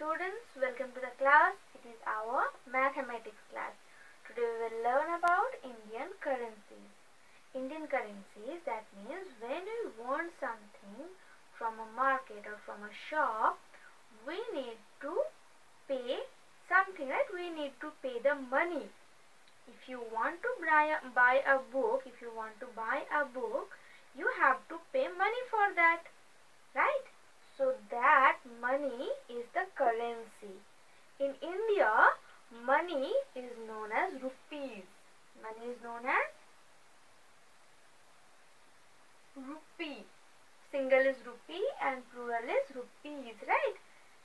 students, welcome to the class. It is our mathematics class. Today we will learn about Indian currencies. Indian currencies, that means when we want something from a market or from a shop, we need to pay something, right? We need to pay the money. If you want to buy a book, you have to pay money for that, right? So that money is the currency. In India, money is known as rupees. Money is known as rupee. Single is rupee and plural is rupees, right?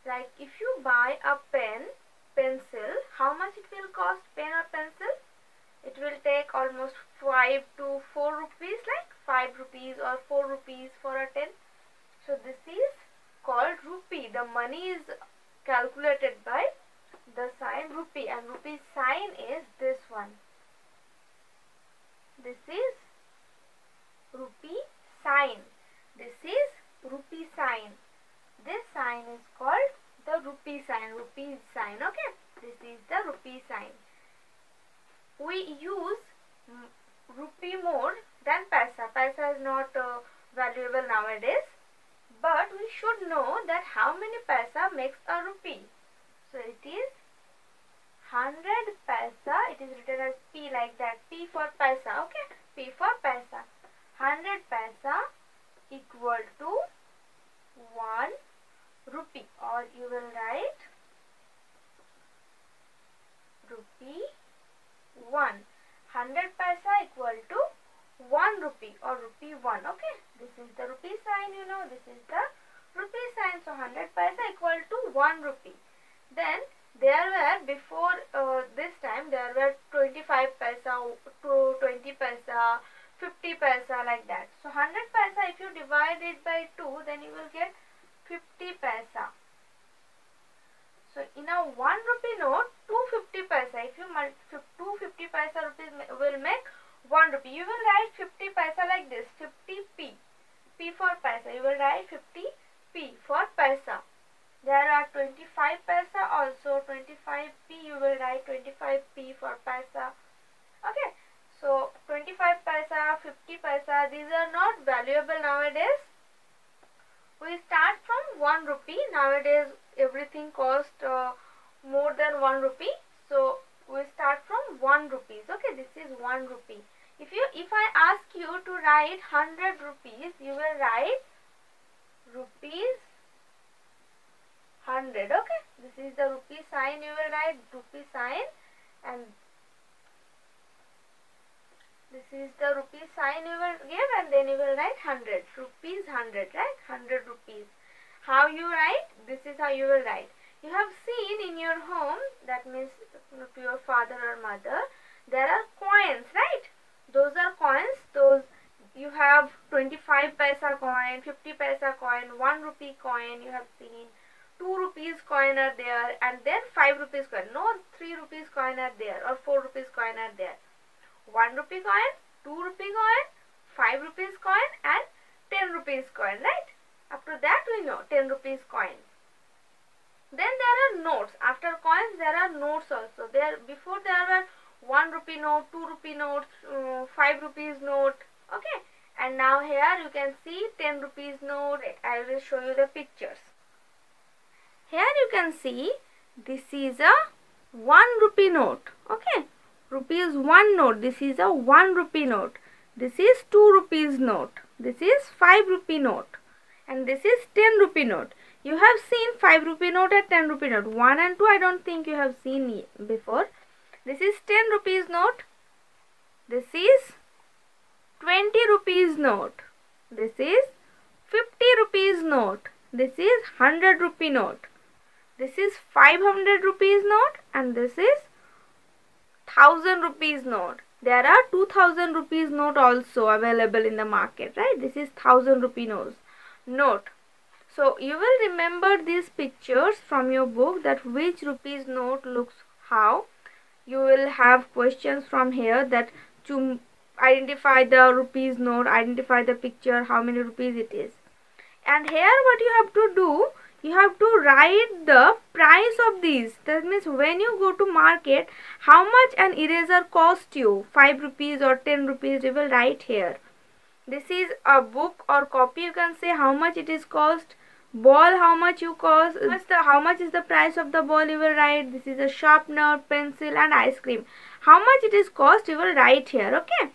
Like if you buy a pencil, how much it will cost, pen or pencil? It will take almost 5 to 4 rupees, like 5 rupees or 4 rupees for a 10. So this is called rupee. The money is calculated by the sign rupee, and rupee sign is this one. This is rupee sign. This is rupee sign. This sign is called the rupee sign. Rupee sign. Okay. This is the rupee sign. We use rupee more than paisa. Paisa is not valuable nowadays. But we should know that how many paisa makes a rupee. So it is 100 paisa. It is written as P like that. P for paisa. Okay. P for paisa. 100 paisa equal to 1 rupee. Or you will write rupee 1. 100 paisa equal to 1 rupee or rupee 1. Okay. This is the rupee sign, you know. This is the rupee sign. So 100 paisa equal to 1 rupee. Then there were, before this time, there were 25 paisa, to 20 paisa, 50 paisa, like that. So 100 paisa, if you divide it by 2, then you will get 50 paisa. So in a 1 rupee note, 250 paisa. If you multiply 250 paisa rupees will make 1 rupee. You will write 50 paisa like this. 50p. P for paisa. You will write 50p for paisa. There are 25 paisa also. 25p. You will write 25p for paisa. Okay. So 25 paisa, 50 paisa. These are not valuable nowadays. We start from 1 rupee. Nowadays everything costs more than 1 rupee. So we start from 1 rupees. Okay, this is 1 rupee. If I ask you to write 100 rupees, you will write rupees 100. Okay, this is the rupee sign. You will write rupee sign, and this is the rupee sign you will give, and then you will write 100. Rupees 100, right? 100 rupees. How you write? This is how you will write. You have seen in your home, that means to your father or mother, there are coins, right? Those are coins. Those you have 25 paisa coin, 50 paisa coin, 1 rupee coin. You have seen 2 rupees coin are there, and then 5 rupees coin. No 3 rupees coin are there, or 4 rupees coin are there. 1 rupee coin, 2 rupee coin, 5 rupees coin, and 10 rupees coin, right? Up to that we know 10 rupees coin. Then there are notes. After coins there are notes also. Before there were 1 rupee note, 2 rupee notes, 5 rupees note. Okay. And now here you can see 10 rupees note. I will show you the pictures. Here you can see this is a 1 rupee note. Okay. Rupees 1 note. This is a 1 rupee note. This is 2 rupees note. This is 5 rupee note. And this is 10 rupee note. You have seen 5 rupee note and 10 rupee note. 1 and 2 I don't think you have seen before. This is 10 rupees note. This is 20 rupees note. This is 50 rupees note. This is 100 rupee note. This is 500 rupees note, and this is 1000 rupees note. There are 2000 rupees note also available in the market, right? This is 1000 rupee note. So you will remember these pictures from your book, that which rupees note looks how. You will have questions from here that to identify the rupees note, identify the picture, how many rupees it is. And here what you have to do, you have to write the price of these. That means when you go to market, how much an eraser cost you, 5 rupees or 10 rupees, you will write here. This is a book or copy, you can say how much it is cost. Ball, how much you cost, how much is the price of the ball, you will write. This is a sharpener, pencil and ice cream. How much it is cost, you will write here. Okay,